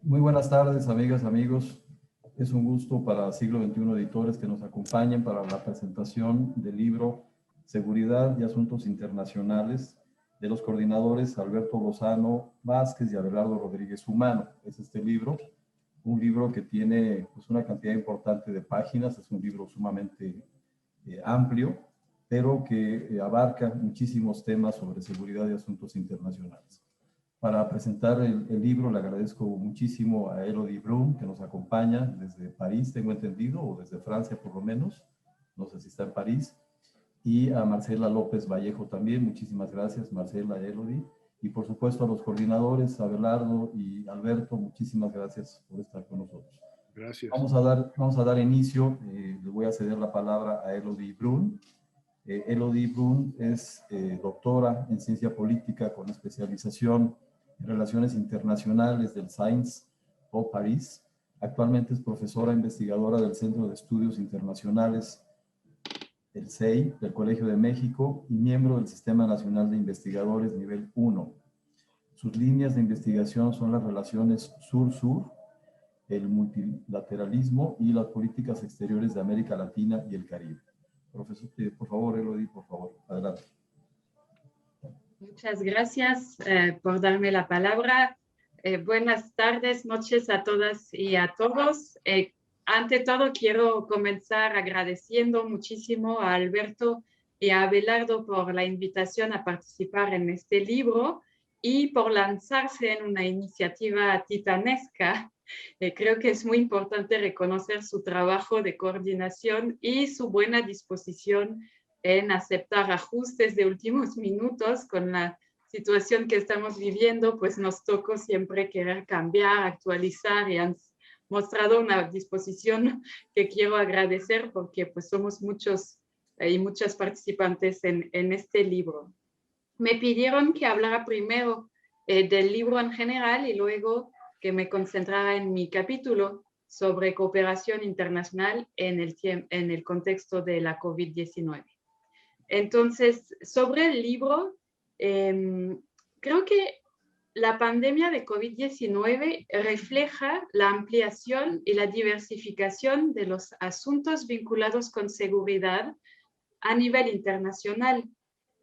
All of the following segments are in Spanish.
Muy buenas tardes, amigas, amigos. Es un gusto para Siglo XXI Editores que nos acompañen para la presentación del libro Seguridad y Asuntos Internacionales de los coordinadores Alberto Lozano Vázquez y Abelardo Rodríguez Humano. Es este libro, un libro que tiene pues, una cantidad importante de páginas, es un libro sumamente amplio, pero que abarca muchísimos temas sobre seguridad y asuntos internacionales. Para presentar el libro le agradezco muchísimo a Elodie Brun, que nos acompaña desde París, tengo entendido, o desde Francia por lo menos, no sé si está en París, y a Marcela López Vallejo también, muchísimas gracias Marcela, Elodie, y por supuesto a los coordinadores, Abelardo y Alberto, muchísimas gracias por estar con nosotros. Gracias. Vamos a dar inicio, le voy a ceder la palabra a Elodie Brun. Elodie Brun es doctora en ciencia política con especialización en Relaciones Internacionales del Sciences Po París. Actualmente es profesora investigadora del Centro de Estudios Internacionales, el CEI, del Colegio de México y miembro del Sistema Nacional de Investigadores Nivel 1. Sus líneas de investigación son las relaciones sur-sur, el multilateralismo y las políticas exteriores de América Latina y el Caribe. Profesor, por favor, Elodie, por favor, adelante. Muchas gracias por darme la palabra. Buenas tardes, noches a todas y a todos. Ante todo, quiero comenzar agradeciendo muchísimo a Alberto y a Abelardo por la invitación a participar en este libro y por lanzarse en una iniciativa titanesca. Creo que es muy importante reconocer su trabajo de coordinación y su buena disposición en aceptar ajustes de últimos minutos. Con la situación que estamos viviendo, pues nos tocó siempre querer cambiar, actualizar y han mostrado una disposición que quiero agradecer porque pues somos muchos y muchas participantes en este libro. Me pidieron que hablara primero del libro en general y luego que me concentrara en mi capítulo sobre cooperación internacional en el contexto de la COVID-19. Entonces, sobre el libro, creo que la pandemia de COVID-19 refleja la ampliación y la diversificación de los asuntos vinculados con seguridad a nivel internacional.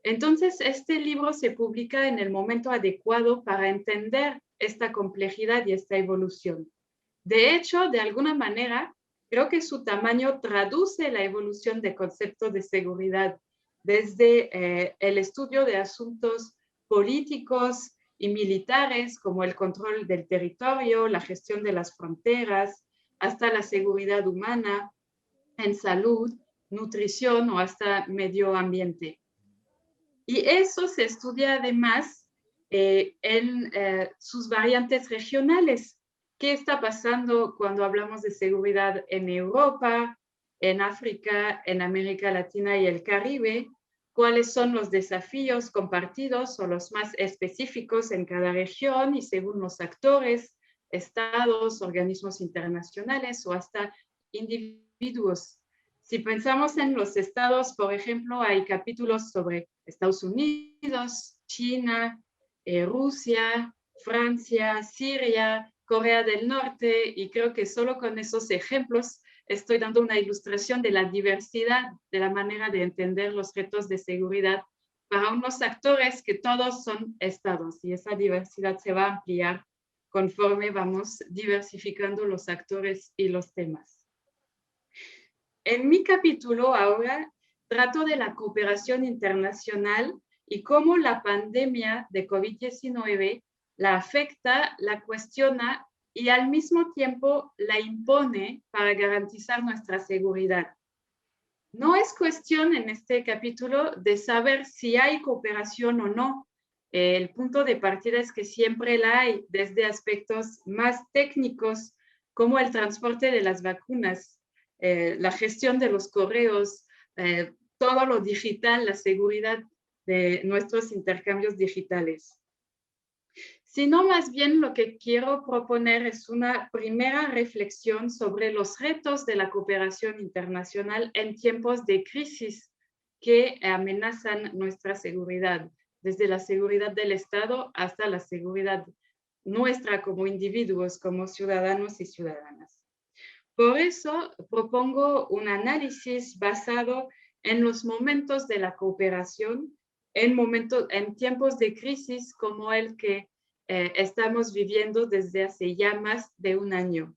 Entonces, este libro se publica en el momento adecuado para entender esta complejidad y esta evolución. De hecho, de alguna manera, creo que su tamaño traduce la evolución de conceptos de seguridad desde el estudio de asuntos políticos y militares como el control del territorio, la gestión de las fronteras, hasta la seguridad humana en salud, nutrición o hasta medio ambiente. Y eso se estudia además en sus variantes regionales. ¿Qué está pasando cuando hablamos de seguridad en Europa, en África, en América Latina y el Caribe? ¿Cuáles son los desafíos compartidos o los más específicos en cada región y según los actores, estados, organismos internacionales o hasta individuos? Si pensamos en los estados, por ejemplo, hay capítulos sobre Estados Unidos, China, Rusia, Francia, Siria, Corea del Norte, y creo que solo con esos ejemplos estoy dando una ilustración de la diversidad de la manera de entender los retos de seguridad para unos actores que todos son estados, y esa diversidad se va a ampliar conforme vamos diversificando los actores y los temas. En mi capítulo ahora trato de la cooperación internacional y cómo la pandemia de COVID-19 la afecta, la cuestiona y al mismo tiempo la impone para garantizar nuestra seguridad. No es cuestión en este capítulo de saber si hay cooperación o no. El punto de partida es que siempre la hay, desde aspectos más técnicos como el transporte de las vacunas, la gestión de los correos, todo lo digital, la seguridad de nuestros intercambios digitales. Sino más bien lo que quiero proponer es una primera reflexión sobre los retos de la cooperación internacional en tiempos de crisis que amenazan nuestra seguridad, desde la seguridad del Estado hasta la seguridad nuestra como individuos, como ciudadanos y ciudadanas. Por eso propongo un análisis basado en los momentos de la cooperación, en tiempos de crisis como el que estamos viviendo desde hace ya más de un año.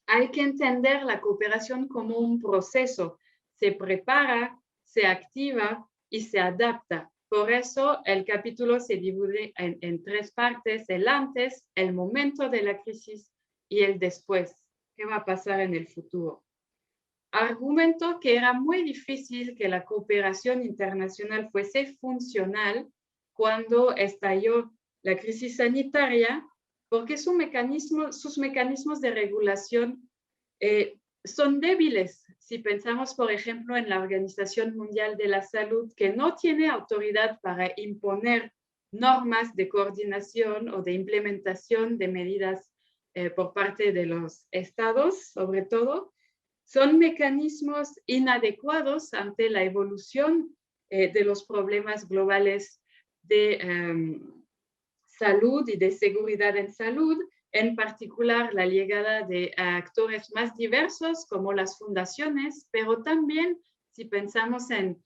Hay que entender la cooperación como un proceso. Se prepara, se activa y se adapta. Por eso el capítulo se divide en tres partes: el antes, el momento de la crisis y el después. ¿Qué va a pasar en el futuro? Argumento que era muy difícil que la cooperación internacional fuese funcional cuando estalló la crisis sanitaria, porque sus mecanismos de regulación son débiles. Si pensamos, por ejemplo, en la Organización Mundial de la Salud, que no tiene autoridad para imponer normas de coordinación o de implementación de medidas por parte de los estados, sobre todo, son mecanismos inadecuados ante la evolución de los problemas globales de salud y de seguridad en salud, en particular la llegada de actores más diversos como las fundaciones, pero también si pensamos en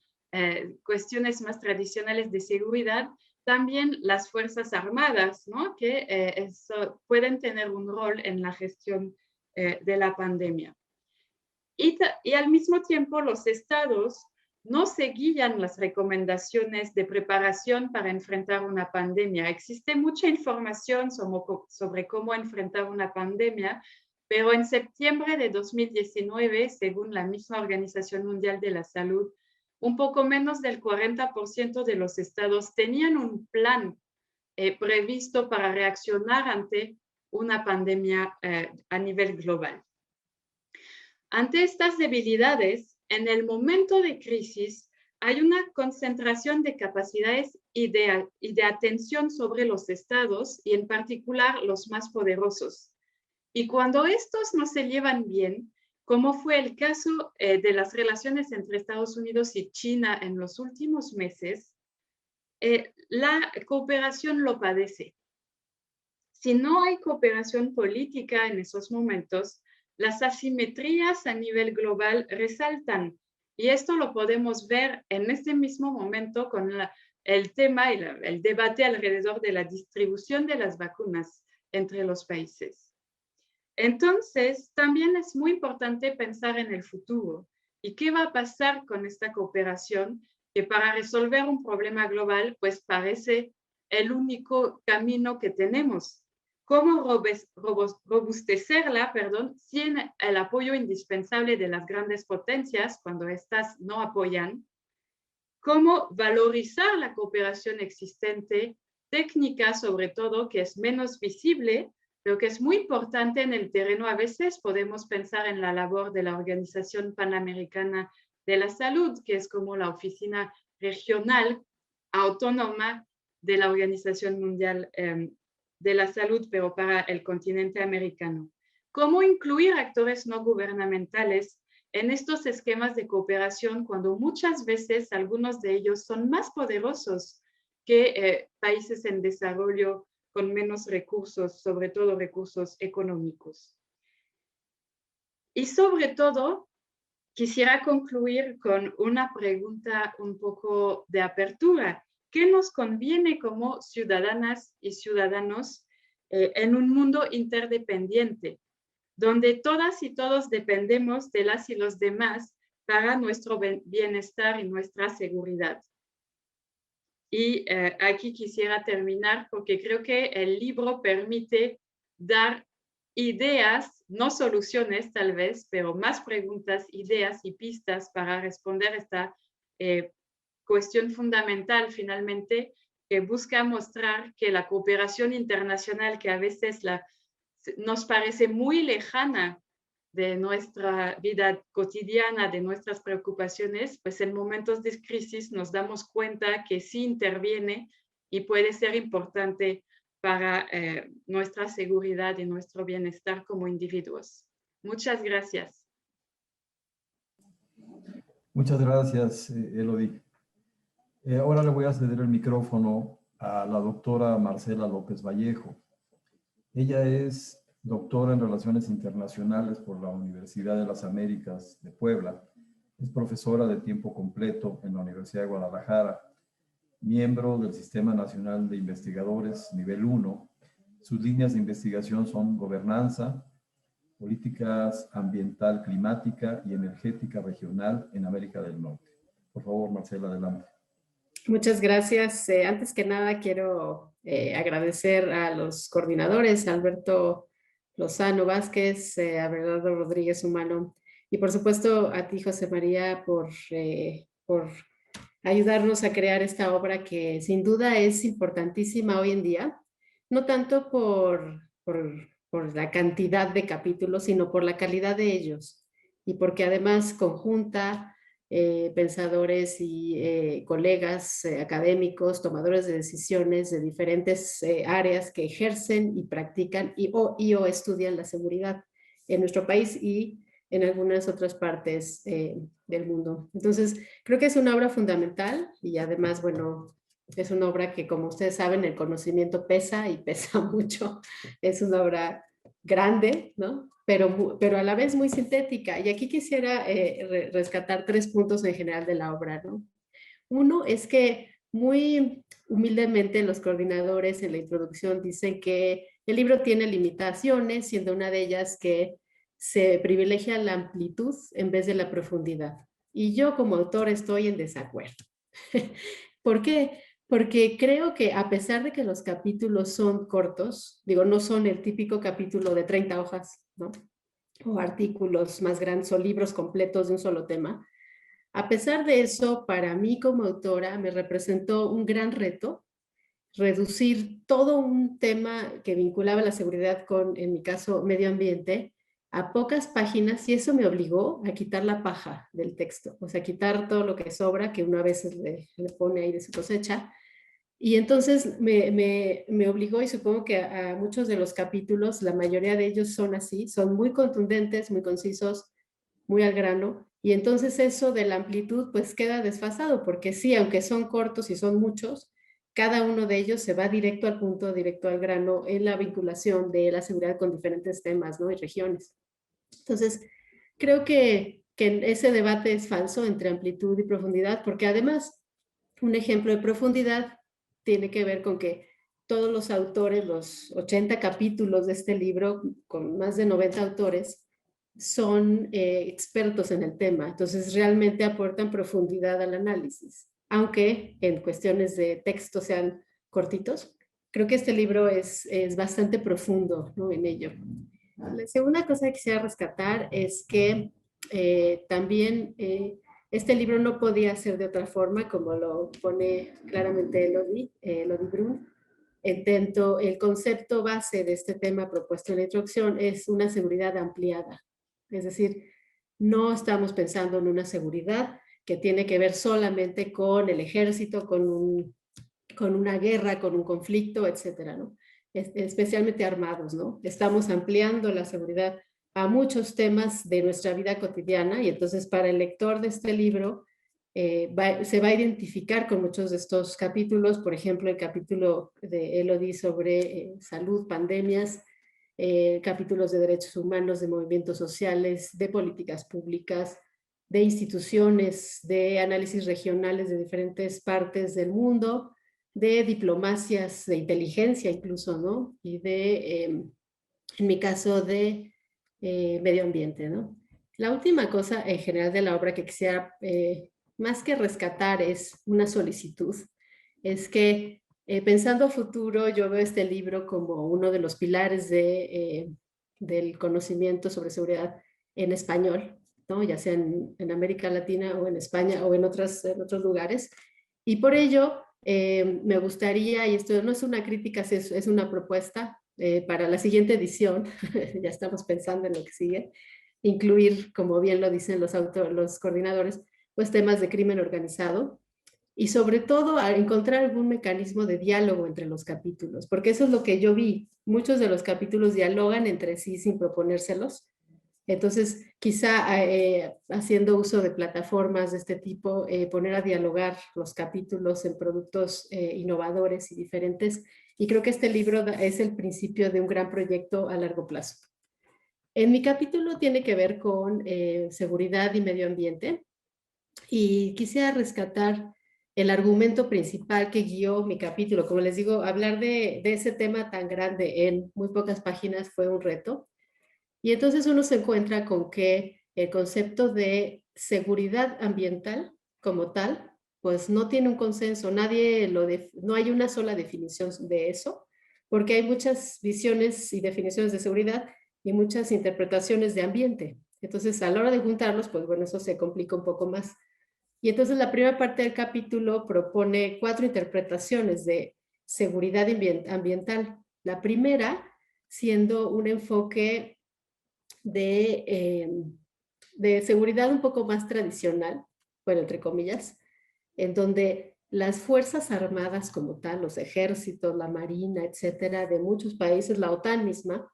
cuestiones más tradicionales de seguridad, también las Fuerzas Armadas, ¿no? que pueden tener un rol en la gestión de la pandemia. Y al mismo tiempo los estados no seguían las recomendaciones de preparación para enfrentar una pandemia. Existe mucha información sobre cómo enfrentar una pandemia, pero en septiembre de 2019, según la misma Organización Mundial de la Salud, un poco menos del 40% de los estados tenían un plan previsto para reaccionar ante una pandemia a nivel global. Ante estas debilidades, en el momento de crisis, hay una concentración de capacidades y de atención sobre los estados y en particular los más poderosos. Y cuando estos no se llevan bien, como fue el caso de las relaciones entre Estados Unidos y China en los últimos meses, la cooperación lo padece. Si no hay cooperación política en esos momentos, las asimetrías a nivel global resaltan. Y esto lo podemos ver en este mismo momento con el tema y el debate alrededor de la distribución de las vacunas entre los países. Entonces, también es muy importante pensar en el futuro y qué va a pasar con esta cooperación que para resolver un problema global, pues parece el único camino que tenemos. ¿Cómo robustecerla, sin el apoyo indispensable de las grandes potencias cuando éstas no apoyan? ¿Cómo valorizar la cooperación existente, técnica sobre todo, que es menos visible, pero que es muy importante en el terreno? A veces podemos pensar en la labor de la Organización Panamericana de la Salud, que es como la oficina regional autónoma de la Organización Mundial de la Salud, pero para el continente americano. ¿Cómo incluir actores no gubernamentales en estos esquemas de cooperación cuando muchas veces algunos de ellos son más poderosos que países en desarrollo con menos recursos, sobre todo recursos económicos? Y sobre todo, quisiera concluir con una pregunta un poco de apertura. ¿Qué nos conviene como ciudadanas y ciudadanos en un mundo interdependiente, donde todas y todos dependemos de las y los demás para nuestro bienestar y nuestra seguridad? Y aquí quisiera terminar porque creo que el libro permite dar ideas, no soluciones tal vez, pero más preguntas, ideas y pistas para responder esta cuestión fundamental finalmente, que busca mostrar que la cooperación internacional, que a veces nos parece muy lejana de nuestra vida cotidiana, de nuestras preocupaciones, pues en momentos de crisis nos damos cuenta que sí interviene y puede ser importante para nuestra seguridad y nuestro bienestar como individuos. Muchas gracias. Muchas gracias, Elodie. Ahora le voy a ceder el micrófono a la doctora Marcela López Vallejo. Ella es doctora en Relaciones Internacionales por la Universidad de las Américas de Puebla. Es profesora de tiempo completo en la Universidad de Guadalajara, miembro del Sistema Nacional de Investigadores Nivel 1. Sus líneas de investigación son gobernanza, políticas ambiental, climática y energética regional en América del Norte. Por favor, Marcela, adelante. Muchas gracias. Antes que nada, quiero agradecer a los coordinadores, a Alberto Lozano Vázquez, a Bernardo Rodríguez Humano, y por supuesto a ti, José María, por ayudarnos a crear esta obra que sin duda es importantísima hoy en día, no tanto por la cantidad de capítulos, sino por la calidad de ellos, y porque además conjunta pensadores y colegas académicos, tomadores de decisiones de diferentes áreas que ejercen y practican o estudian la seguridad en nuestro país y en algunas otras partes del mundo. Entonces, creo que es una obra fundamental y además, bueno, es una obra que, como ustedes saben, el conocimiento pesa y pesa mucho. Es una obra grande, ¿no? Pero a la vez muy sintética. Y aquí quisiera rescatar 3 puntos en general de la obra, ¿no? Uno es que muy humildemente los coordinadores en la introducción dicen que el libro tiene limitaciones, siendo una de ellas que se privilegia la amplitud en vez de la profundidad. Y yo como autor estoy en desacuerdo. ¿Por qué? Porque creo que a pesar de que los capítulos son cortos, digo, no son el típico capítulo de 30 hojas, ¿no? O artículos más grandes o libros completos de un solo tema. A pesar de eso, para mí como autora me representó un gran reto reducir todo un tema que vinculaba la seguridad con, en mi caso, medio ambiente, a pocas páginas, y eso me obligó a quitar la paja del texto, o sea, quitar todo lo que sobra, que uno a veces le pone ahí de su cosecha. Y entonces me obligó, y supongo que a muchos de los capítulos, la mayoría de ellos son así, son muy contundentes, muy concisos, muy al grano, y entonces eso de la amplitud pues queda desfasado, porque sí, aunque son cortos y son muchos, cada uno de ellos se va directo al punto, directo al grano en la vinculación de la seguridad con diferentes temas, ¿no? Y regiones. Entonces, creo que ese debate es falso entre amplitud y profundidad, porque además, un ejemplo de profundidad tiene que ver con que todos los autores, los 80 capítulos de este libro, con más de 90 autores, son expertos en el tema, entonces realmente aportan profundidad al análisis, aunque en cuestiones de texto sean cortitos. Creo que este libro es bastante profundo, ¿no? En ello. La segunda cosa que quisiera rescatar es que también este libro no podía ser de otra forma, como lo pone claramente Elodie Brun. El concepto base de este tema propuesto en la introducción es una seguridad ampliada. Es decir, no estamos pensando en una seguridad que tiene que ver solamente con el ejército, con una guerra, con un conflicto, etcétera, ¿no? Especialmente armados, ¿no? Estamos ampliando la seguridad a muchos temas de nuestra vida cotidiana y entonces para el lector de este libro se va a identificar con muchos de estos capítulos, por ejemplo, el capítulo de Elodie sobre salud, pandemias, capítulos de derechos humanos, de movimientos sociales, de políticas públicas, de instituciones, de análisis regionales de diferentes partes del mundo, de diplomacias, de inteligencia incluso, ¿no? Y en mi caso, de medio ambiente, ¿no? La última cosa en general de la obra que quisiera más que rescatar es una solicitud. Es que pensando a futuro, yo veo este libro como uno de los pilares del conocimiento sobre seguridad en español, ¿no? Ya sea en América Latina o en España o en otros lugares. Y por ello, me gustaría, y esto no es una crítica, es una propuesta para la siguiente edición, ya estamos pensando en lo que sigue, incluir, como bien lo dicen los coordinadores, pues temas de crimen organizado y sobre todo a encontrar algún mecanismo de diálogo entre los capítulos, porque eso es lo que yo vi. Muchos de los capítulos dialogan entre sí sin proponérselos. Entonces, quizá haciendo uso de plataformas de este tipo, poner a dialogar los capítulos en productos innovadores y diferentes Y creo que este libro es el principio de un gran proyecto a largo plazo. En mi capítulo tiene que ver con seguridad y medio ambiente. Y quisiera rescatar el argumento principal que guió mi capítulo. Como les digo, hablar de ese tema tan grande en muy pocas páginas fue un reto. Y entonces uno se encuentra con que el concepto de seguridad ambiental como tal, pues no tiene un consenso, no hay una sola definición de eso, porque hay muchas visiones y definiciones de seguridad y muchas interpretaciones de ambiente. Entonces, a la hora de juntarlos, pues bueno, eso se complica un poco más. Y entonces la primera parte del capítulo propone 4 interpretaciones de seguridad ambiental. La primera siendo un enfoque de seguridad un poco más tradicional, bueno, entre comillas, en donde las fuerzas armadas como tal, los ejércitos, la marina, etcétera, de muchos países, la OTAN misma,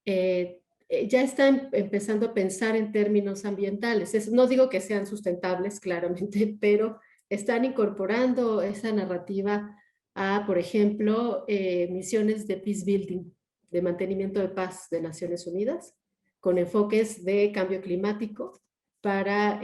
ya están empezando a pensar en términos ambientales. No digo que sean sustentables, claramente, pero están incorporando esa narrativa a, por ejemplo, misiones de peace building, de mantenimiento de paz de Naciones Unidas, con enfoques de cambio climático para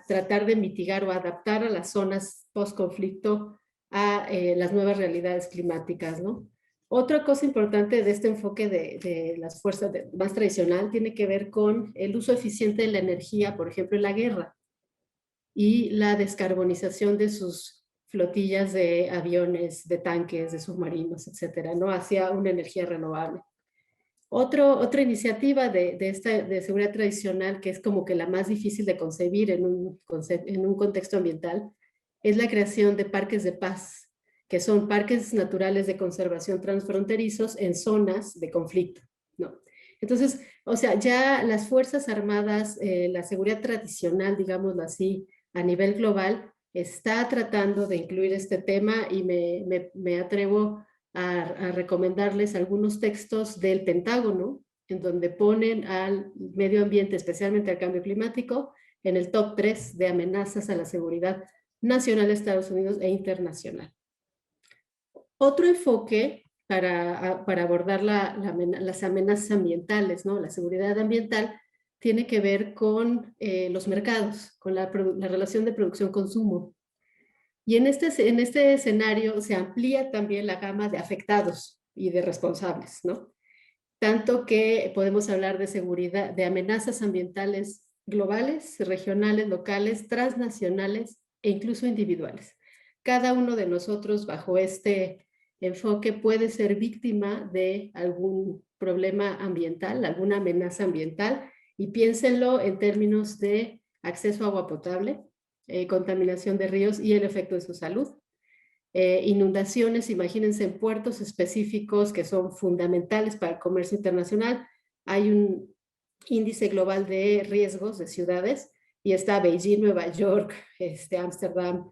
tratar de mitigar o adaptar a las zonas post-conflicto a las nuevas realidades climáticas, ¿no? Otra cosa importante de este enfoque de las fuerzas más tradicional tiene que ver con el uso eficiente de la energía, por ejemplo, en la guerra, y la descarbonización de sus flotillas de aviones, de tanques, de submarinos, etcétera, ¿no? Hacia una energía renovable. Otra iniciativa de seguridad tradicional, que es como que la más difícil de concebir en un contexto ambiental, es la creación de parques de paz, que son parques naturales de conservación transfronterizos en zonas de conflicto, ¿no? Entonces, o sea, ya las Fuerzas Armadas, la seguridad tradicional, digámoslo así, a nivel global, está tratando de incluir este tema y me atrevo a recomendarles algunos textos del Pentágono, en donde ponen al medio ambiente, especialmente al cambio climático, en el top 3 de amenazas a la seguridad nacional de Estados Unidos e internacional. Otro enfoque para abordar las amenazas ambientales, ¿no? La seguridad ambiental, tiene que ver con los mercados, con la relación de producción-consumo. Y en este escenario se amplía también la gama de afectados y de responsables, ¿no? Tanto que podemos hablar de seguridad, de amenazas ambientales globales, regionales, locales, transnacionales e incluso individuales. Cada uno de nosotros bajo este enfoque puede ser víctima de algún problema ambiental, alguna amenaza ambiental, y piénsenlo en términos de acceso a agua potable, contaminación de ríos y el efecto de su salud. Inundaciones, imagínense en puertos específicos que son fundamentales para el comercio internacional. Hay un índice global de riesgos de ciudades y está Beijing, Nueva York, Ámsterdam,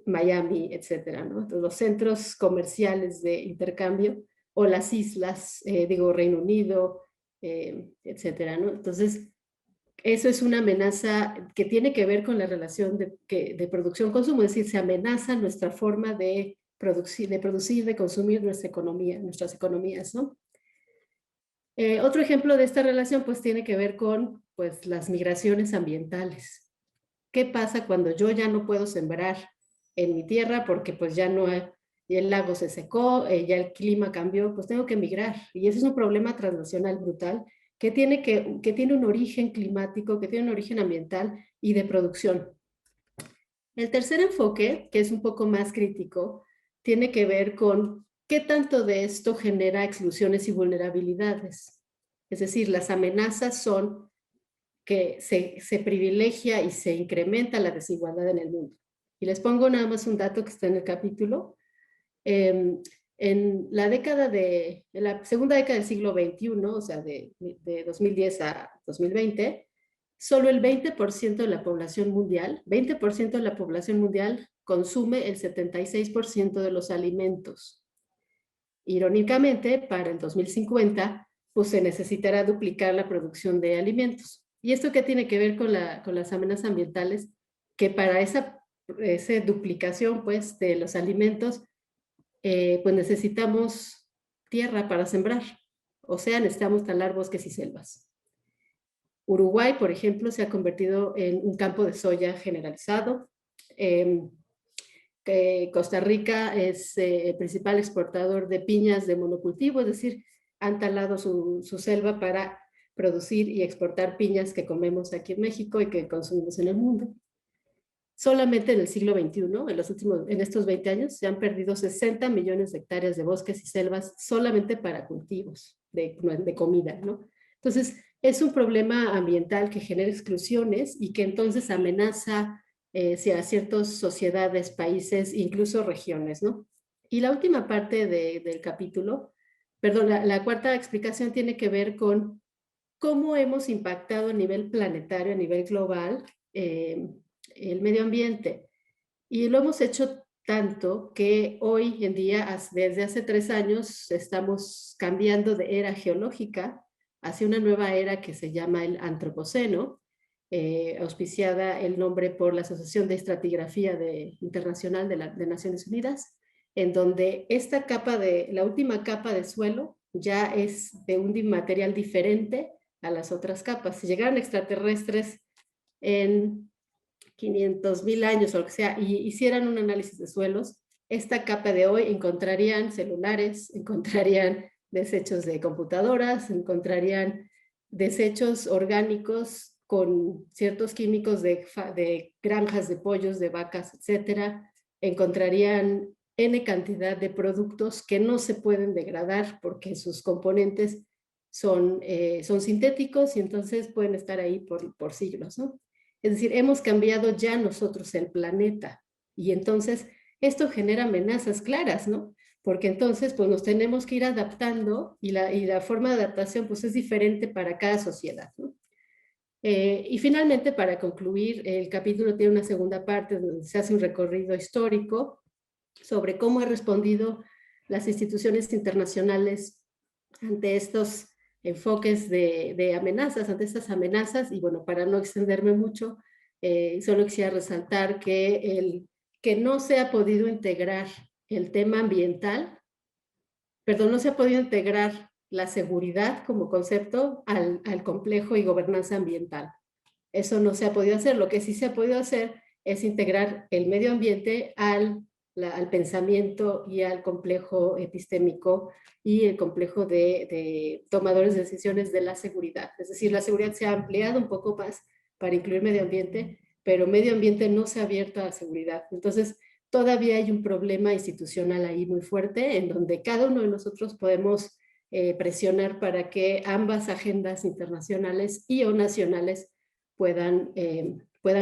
Miami, etcétera, ¿no? Entonces, los centros comerciales de intercambio o las islas, Reino Unido, etcétera, ¿no? Entonces, eso es una amenaza que tiene que ver con la relación de producción-consumo, es decir, se amenaza nuestra forma de producir, de consumir nuestra economía, nuestras economías, ¿no? Otro ejemplo de esta relación pues tiene que ver con pues, las migraciones ambientales. ¿Qué pasa cuando yo ya no puedo sembrar en mi tierra porque pues ya no hay, ya el lago se secó, ya el clima cambió, pues tengo que migrar? Y ese es un problema transnacional brutal que tiene un origen climático, que tiene un origen ambiental y de producción. El tercer enfoque, que es un poco más crítico, tiene que ver con qué tanto de esto genera exclusiones y vulnerabilidades. Es decir, las amenazas son que se privilegia y se incrementa la desigualdad en el mundo. Y les pongo nada más un dato que está en el capítulo. En la segunda década del siglo XXI, o sea, de 2010 a 2020, solo el 20% de la población mundial, 20% de la población mundial consume el 76% de los alimentos. Irónicamente, para el 2050, pues se necesitará duplicar la producción de alimentos. ¿Y esto qué tiene que ver con las amenazas ambientales? Que para esa duplicación, pues, de los alimentos, pues necesitamos tierra para sembrar, o sea, necesitamos talar bosques y selvas. Uruguay, por ejemplo, se ha convertido en un campo de soya generalizado. Costa Rica es el principal exportador de piñas de monocultivo, es decir, han talado su selva para producir y exportar piñas que comemos aquí en México y que consumimos en el mundo. Solamente en el siglo XXI, en estos 20 años, se han perdido 60 millones de hectáreas de bosques y selvas solamente para cultivos de comida, ¿no? Entonces, es un problema ambiental que genera exclusiones y que entonces amenaza a ciertas sociedades, países, incluso regiones, ¿no? Y la última parte del capítulo, perdón, la cuarta explicación tiene que ver con cómo hemos impactado a nivel planetario, a nivel global, el medio ambiente. Y lo hemos hecho tanto que hoy en día, desde hace 3 años, estamos cambiando de era geológica hacia una nueva era que se llama el Antropoceno, auspiciada el nombre por la Asociación de Estratigrafía Internacional de Naciones Unidas, en donde la última capa de suelo ya es de un material diferente a las otras capas. Si llegaran extraterrestres en 500,000 años o lo que sea, y hicieran un análisis de suelos, esta capa de hoy encontrarían celulares, encontrarían desechos de computadoras, encontrarían desechos orgánicos con ciertos químicos de granjas de pollos, de vacas, etcétera. Encontrarían N cantidad de productos que no se pueden degradar porque sus componentes son sintéticos y entonces pueden estar ahí por siglos, ¿no? Es decir, hemos cambiado ya nosotros el planeta y entonces esto genera amenazas claras, ¿no? Porque entonces pues nos tenemos que ir adaptando y la forma de adaptación pues es diferente para cada sociedad, ¿no? Y finalmente, para concluir, el capítulo tiene una segunda parte donde se hace un recorrido histórico sobre cómo han respondido las instituciones internacionales ante estos enfoques de amenazas, ante estas amenazas. Y bueno, para no extenderme mucho, solo quisiera resaltar que no se ha podido integrar el tema ambiental, no se ha podido integrar la seguridad como concepto al complejo y gobernanza ambiental. Eso no se ha podido hacer. Lo que sí se ha podido hacer es integrar el medio ambiente al pensamiento y al complejo epistémico y el complejo de tomadores de decisiones de la seguridad. Es decir, la seguridad se ha ampliado un poco más para incluir medio ambiente, pero medio ambiente no se ha abierto a la seguridad. Entonces, todavía hay un problema institucional ahí muy fuerte en donde cada uno de nosotros podemos presionar para que ambas agendas internacionales y o nacionales puedan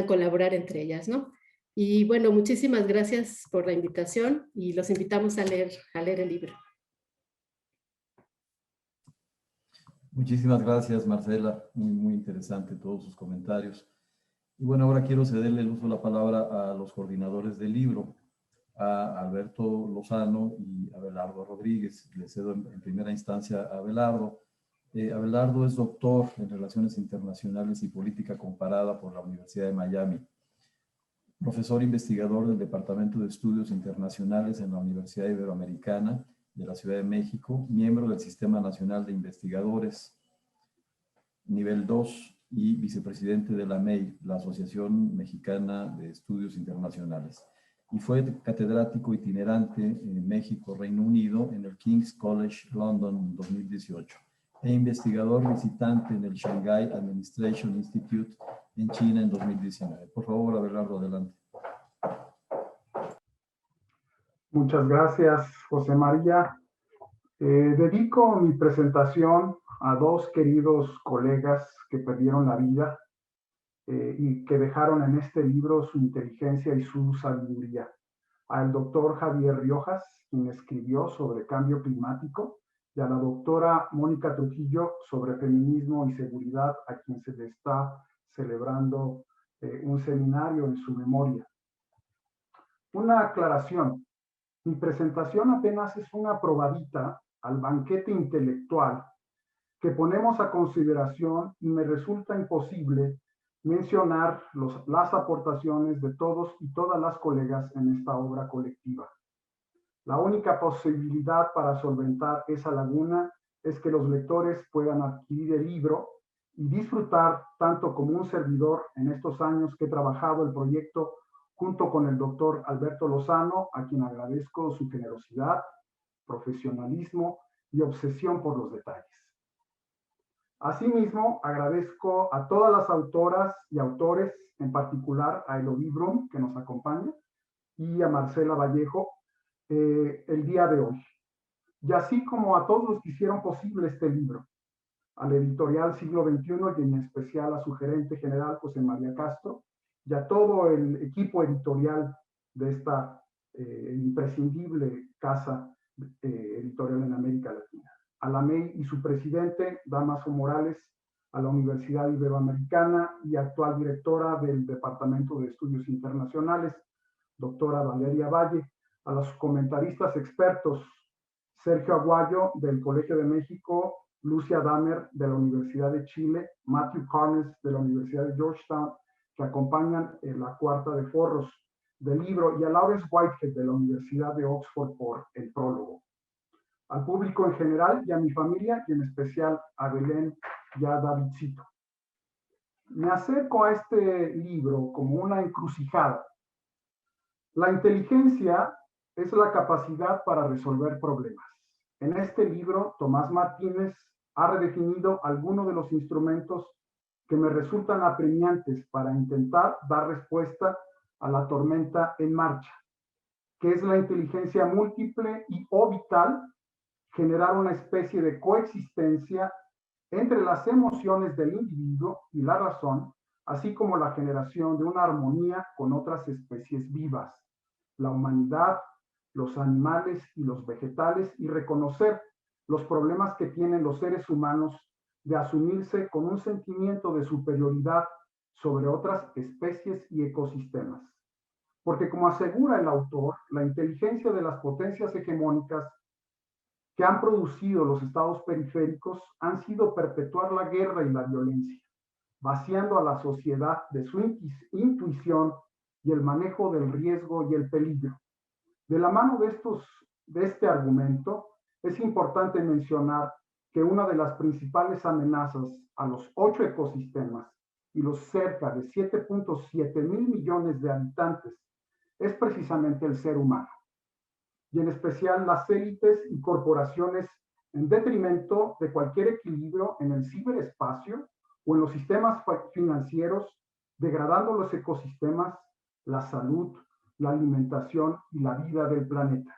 colaborar entre ellas, ¿no? Y bueno, muchísimas gracias por la invitación y los invitamos a leer el libro. Muchísimas gracias, Marcela. Muy, muy interesante todos sus comentarios. Y bueno, ahora quiero cederle el uso de la palabra a los coordinadores del libro, a Alberto Lozano y a Abelardo Rodríguez. Le cedo en primera instancia a Abelardo. Abelardo es doctor en Relaciones Internacionales y Política Comparada por la Universidad de Miami. Profesor investigador del Departamento de Estudios Internacionales en la Universidad Iberoamericana de la Ciudad de México, miembro del Sistema Nacional de Investigadores, nivel 2, y vicepresidente de la AMEI, la Asociación Mexicana de Estudios Internacionales. Y fue catedrático itinerante en México, Reino Unido, en el King's College London en 2018, e investigador visitante en el Shanghai Administration Institute en China en 2019. Por favor, Abelardo, adelante. Muchas gracias, José María. Dedico mi presentación a 2 queridos colegas que perdieron la vida y que dejaron en este libro su inteligencia y su sabiduría. Al doctor Javier Riojas, quien escribió sobre cambio climático, y a la doctora Mónica Trujillo sobre feminismo y seguridad, a quien se le está celebrando un seminario en su memoria. Una aclaración. Mi presentación apenas es una probadita al banquete intelectual que ponemos a consideración y me resulta imposible mencionar las aportaciones de todos y todas las colegas en esta obra colectiva. La única posibilidad para solventar esa laguna es que los lectores puedan adquirir el libro y disfrutar tanto como un servidor en estos años que he trabajado el proyecto junto con el doctor Alberto Lozano, a quien agradezco su generosidad, profesionalismo y obsesión por los detalles. Asimismo, agradezco a todas las autoras y autores, en particular a Elodie Brum, que nos acompaña, y a Marcela Vallejo, el día de hoy. Y así como a todos los que hicieron posible este libro, a la editorial Siglo XXI y en especial a su gerente general, José María Castro, y a todo el equipo editorial de esta imprescindible casa editorial en América Latina. A la MEI y su presidente, Damaso Morales, a la Universidad Iberoamericana y actual directora del Departamento de Estudios Internacionales, doctora Valeria Valle, a los comentaristas expertos, Sergio Aguayo del Colegio de México, Lucia Damer de la Universidad de Chile, Matthew Carnes de la Universidad de Georgetown, que acompañan la cuarta de forros del libro, y a Lawrence Whitehead de la Universidad de Oxford por el prólogo. Al público en general y a mi familia, y en especial a Belén y a Davidcito. Me acerco a este libro como una encrucijada. La inteligencia es la capacidad para resolver problemas. En este libro, Tomás Martínez ha redefinido algunos de los instrumentos que me resultan apremiantes para intentar dar respuesta a la tormenta en marcha, que es la inteligencia múltiple y o vital, generar una especie de coexistencia entre las emociones del individuo y la razón, así como la generación de una armonía con otras especies vivas, la humanidad, los animales y los vegetales, y reconocer los problemas que tienen los seres humanos de asumirse con un sentimiento de superioridad sobre otras especies y ecosistemas. Porque, como asegura el autor, la inteligencia de las potencias hegemónicas que han producido los estados periféricos han sido perpetuar la guerra y la violencia, vaciando a la sociedad de su intuición y el manejo del riesgo y el peligro. De la mano de este argumento, es importante mencionar que una de las principales amenazas a los 8 ecosistemas y los cerca de 7.7 mil millones de habitantes es precisamente el ser humano, y en especial las élites y corporaciones, en detrimento de cualquier equilibrio en el ciberespacio o en los sistemas financieros, degradando los ecosistemas, la salud, la alimentación y la vida del planeta.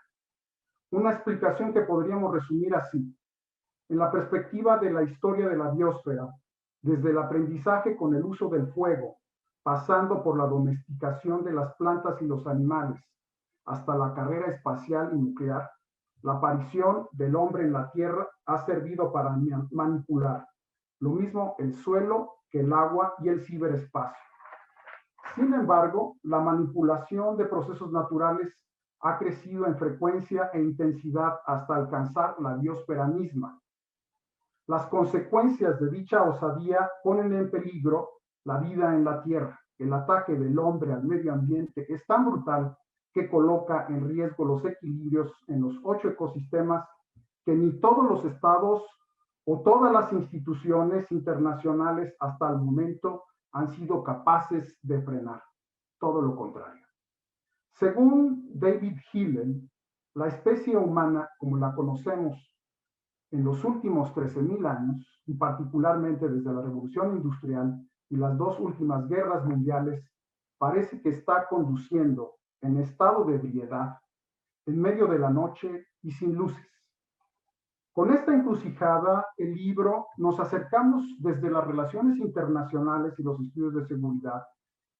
Una explicación que podríamos resumir así: en la perspectiva de la historia de la biosfera, desde el aprendizaje con el uso del fuego, pasando por la domesticación de las plantas y los animales, hasta la carrera espacial y nuclear, la aparición del hombre en la Tierra ha servido para manipular lo mismo el suelo que el agua y el ciberespacio. Sin embargo, la manipulación de procesos naturales ha crecido en frecuencia e intensidad hasta alcanzar la biosfera misma. Las consecuencias de dicha osadía ponen en peligro la vida en la Tierra. El ataque del hombre al medio ambiente es tan brutal que coloca en riesgo los equilibrios en los 8 ecosistemas que ni todos los estados o todas las instituciones internacionales hasta el momento han sido capaces de frenar. Todo lo contrario. Según David Hillel, la especie humana, como la conocemos en los últimos 13.000 años, y particularmente desde la Revolución Industrial y las 2 últimas guerras mundiales, parece que está conduciendo en estado de ebriedad, en medio de la noche y sin luces. Con esta encrucijada, el libro, nos acercamos desde las relaciones internacionales y los estudios de seguridad.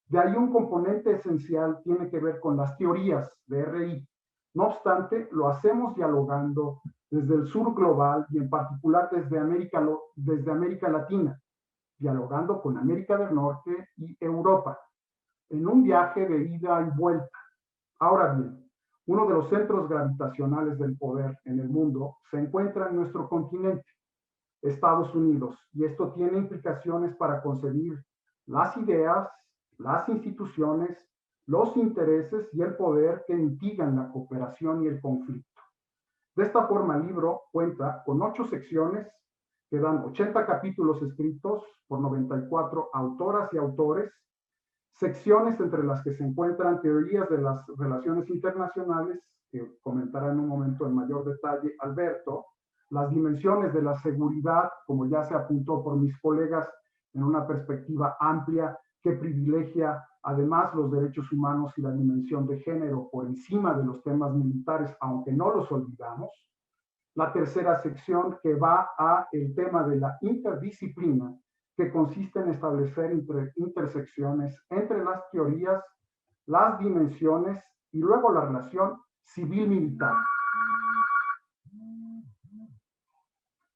De ahí un componente esencial tiene que ver con las teorías de RI. No obstante, lo hacemos dialogando desde el sur global y en particular desde América Latina, dialogando con América del Norte y Europa, en un viaje de ida y vuelta. Ahora bien, uno de los centros gravitacionales del poder en el mundo se encuentra en nuestro continente, Estados Unidos, y esto tiene implicaciones para concebir las ideas, las instituciones, los intereses y el poder que mitigan la cooperación y el conflicto. De esta forma, el libro cuenta con 8 secciones que dan 80 capítulos escritos por 94 autoras y autores, secciones entre las que se encuentran teorías de las relaciones internacionales, que comentará en un momento en mayor detalle Alberto, las dimensiones de la seguridad, como ya se apuntó por mis colegas, en una perspectiva amplia que privilegia además los derechos humanos y la dimensión de género por encima de los temas militares, aunque no los olvidamos. La tercera sección que va a el tema de la interdisciplina, que consiste en establecer intersecciones entre las teorías, las dimensiones y luego la relación civil-militar.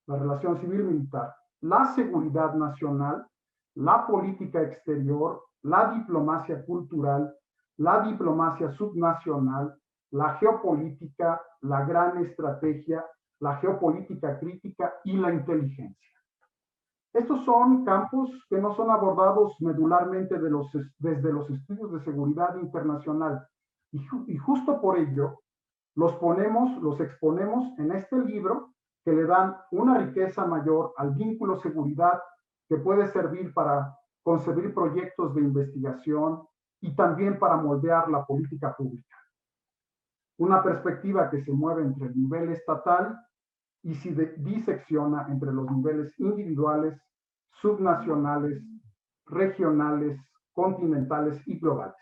La relación civil-militar, la seguridad nacional, la política exterior, la diplomacia cultural, la diplomacia subnacional, la geopolítica, la gran estrategia, la geopolítica crítica y la inteligencia. Estos son campos que no son abordados medularmente desde los estudios de seguridad internacional y justo por ello los exponemos en este libro que le dan una riqueza mayor al vínculo seguridad que puede servir para concebir proyectos de investigación y también para moldear la política pública. Una perspectiva que se mueve entre el nivel estatal y se disecciona entre los niveles individuales, subnacionales, regionales, continentales y globales.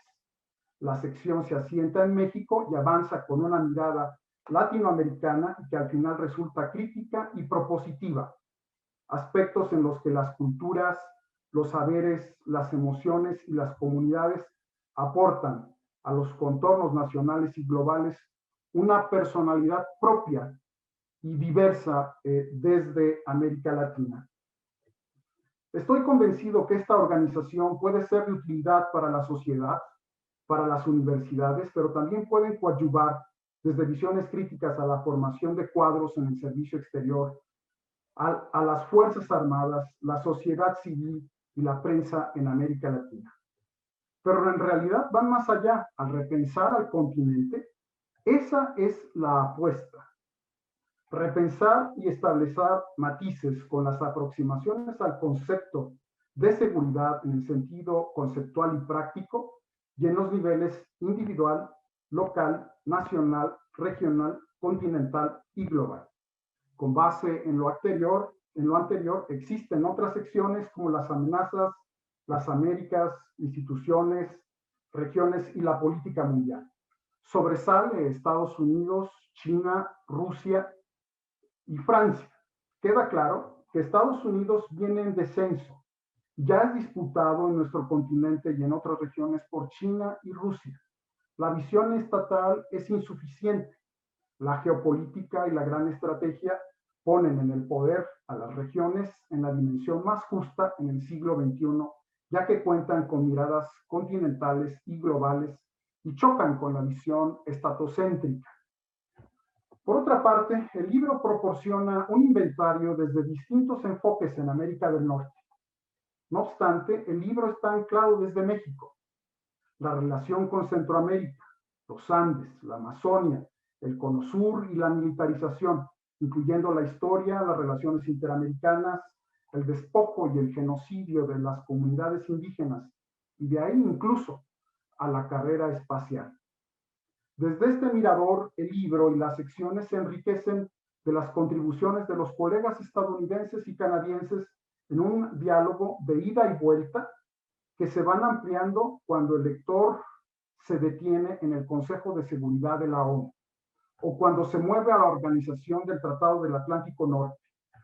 La sección se asienta en México y avanza con una mirada latinoamericana que al final resulta crítica y propositiva. Aspectos en los que las culturas, los saberes, las emociones y las comunidades aportan a los contornos nacionales y globales una personalidad propia y diversa desde América Latina. Estoy convencido que esta organización puede ser de utilidad para la sociedad, para las universidades, pero también pueden coadyuvar desde visiones críticas a la formación de cuadros en el servicio exterior, a las Fuerzas Armadas, la sociedad civil y la prensa en América Latina. Pero en realidad van más allá. Al repensar al continente, esa es la apuesta. Repensar y establecer matices con las aproximaciones al concepto de seguridad en el sentido conceptual y práctico y en los niveles individual, local, nacional, regional, continental y global. Con base en lo anterior, existen otras secciones como las amenazas, las Américas, instituciones, regiones y la política mundial. Sobresale Estados Unidos, China, Rusia y Francia. Queda claro que Estados Unidos viene en descenso. Ya es disputado en nuestro continente y en otras regiones por China y Rusia. La visión estatal es insuficiente. La geopolítica y la gran estrategia ponen en el poder a las regiones en la dimensión más justa en el siglo XXI, ya que cuentan con miradas continentales y globales y chocan con la visión estatocéntrica. Por otra parte, el libro proporciona un inventario desde distintos enfoques en América del Norte. No obstante, el libro está anclado desde México. La relación con Centroamérica, los Andes, la Amazonia, el Cono Sur y la militarización, incluyendo la historia, las relaciones interamericanas, el despojo y el genocidio de las comunidades indígenas, y de ahí incluso a la carrera espacial. Desde este mirador, el libro y las secciones se enriquecen de las contribuciones de los colegas estadounidenses y canadienses en un diálogo de ida y vuelta que se van ampliando cuando el lector se detiene en el Consejo de Seguridad de la ONU, o cuando se mueve a la Organización del Tratado del Atlántico Norte,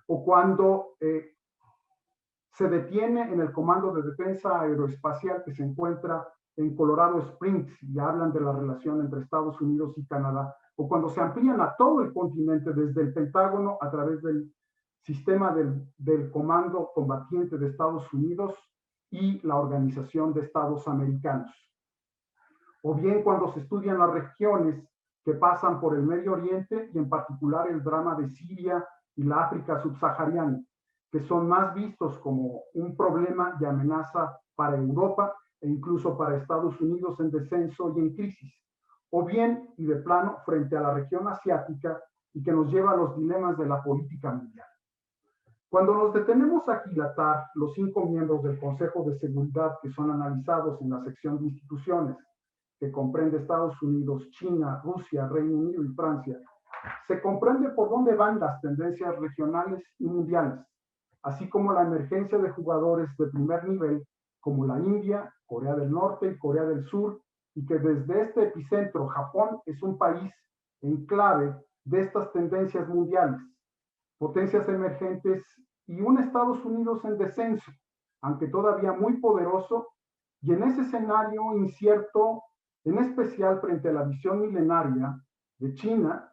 o cuando se detiene en el Comando de Defensa Aeroespacial que se encuentra en Colorado Springs y hablan de la relación entre Estados Unidos y Canadá, o cuando se amplían a todo el continente desde el Pentágono a través del sistema del Comando Combatiente de Estados Unidos y la Organización de Estados Americanos. O bien cuando se estudian las regiones que pasan por el Medio Oriente y en particular el drama de Siria y la África subsahariana, que son más vistos como un problema y amenaza para Europa e incluso para Estados Unidos en descenso y en crisis, o bien y de plano frente a la región asiática y que nos lleva a los dilemas de la política mundial. Cuando nos detenemos a aquilatar los 5 miembros del Consejo de Seguridad que son analizados en la sección de instituciones, que comprende Estados Unidos, China, Rusia, Reino Unido y Francia, se comprende por dónde van las tendencias regionales y mundiales, así como la emergencia de jugadores de primer nivel como la India, Corea del Norte y Corea del Sur, y que desde este epicentro, Japón, es un país en clave de estas tendencias mundiales, potencias emergentes y un Estados Unidos en descenso, aunque todavía muy poderoso, y en ese escenario incierto, en especial frente a la visión milenaria de China,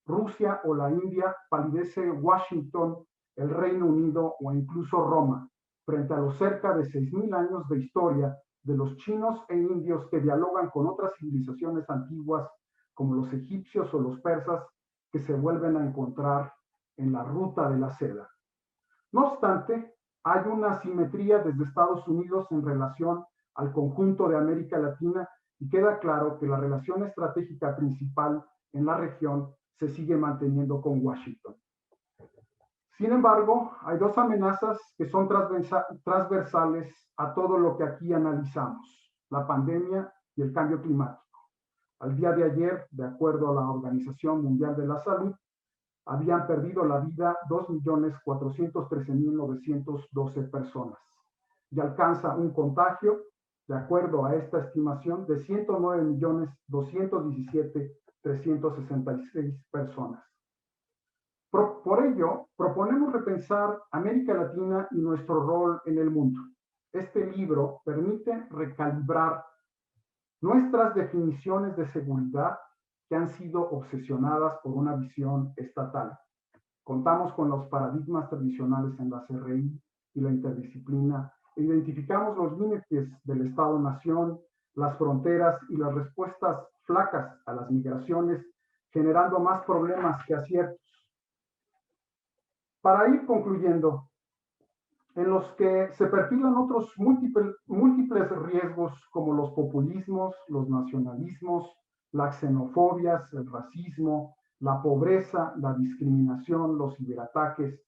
Rusia o la India, palidece Washington, el Reino Unido o incluso Roma, frente a los cerca de 6.000 años de historia de los chinos e indios que dialogan con otras civilizaciones antiguas como los egipcios o los persas que se vuelven a encontrar en la ruta de la seda. No obstante, hay una asimetría desde Estados Unidos en relación al conjunto de América Latina y queda claro que la relación estratégica principal en la región se sigue manteniendo con Washington. Sin embargo, hay 2 amenazas que son transversales a todo lo que aquí analizamos: la pandemia y el cambio climático. Al día de ayer, de acuerdo a la Organización Mundial de la Salud, habían perdido la vida 2.413.912 personas y alcanza un contagio, de acuerdo a esta estimación, de 109.217.366 personas. Por ello, proponemos repensar América Latina y nuestro rol en el mundo. Este libro permite recalibrar nuestras definiciones de seguridad que han sido obsesionadas por una visión estatal. Contamos con los paradigmas tradicionales en la CRI y la interdisciplina, e identificamos los límites del Estado-Nación, las fronteras y las respuestas flacas a las migraciones, generando más problemas que aciertos. Para ir concluyendo, en los que se perfilan otros múltiples riesgos como los populismos, los nacionalismos, las xenofobias, el racismo, la pobreza, la discriminación, los ciberataques,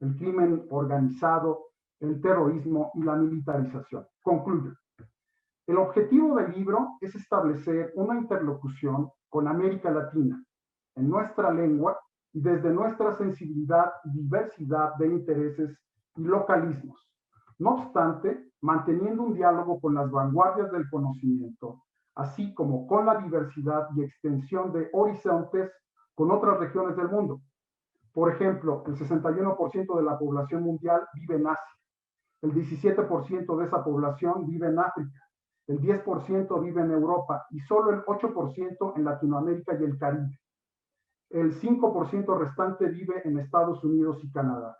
el crimen organizado, el terrorismo y la militarización. Concluyo. El objetivo del libro es establecer una interlocución con América Latina en nuestra lengua y desde nuestra sensibilidad y diversidad de intereses y localismos. No obstante, manteniendo un diálogo con las vanguardias del conocimiento, así como con la diversidad y extensión de horizontes con otras regiones del mundo. Por ejemplo, el 61% de la población mundial vive en Asia, el 17% de esa población vive en África, el 10% vive en Europa y solo el 8% en Latinoamérica y el Caribe. El 5% restante vive en Estados Unidos y Canadá.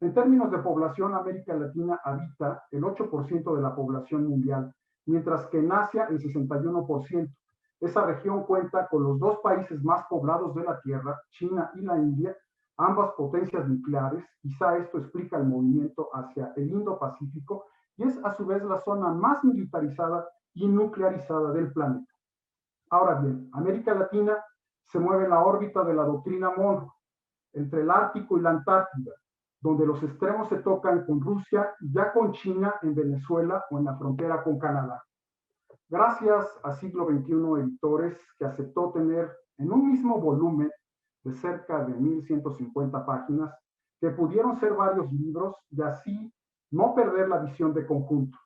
En términos de población, América Latina habita el 8% de la población mundial, mientras que en Asia el 61%. Esa región cuenta con los 2 países más poblados de la Tierra, China y la India, ambas potencias nucleares. Quizá esto explica el movimiento hacia el Indo-Pacífico y es a su vez la zona más militarizada y nuclearizada del planeta. Ahora bien, América Latina se mueve en la órbita de la doctrina Monroe, entre el Ártico y la Antártida, donde los extremos se tocan con Rusia y ya con China en Venezuela o en la frontera con Canadá. Gracias a Siglo XXI Editores, que aceptó tener en un mismo volumen de cerca de 1.150 páginas, que pudieron ser varios libros y así no perder la visión de conjunto.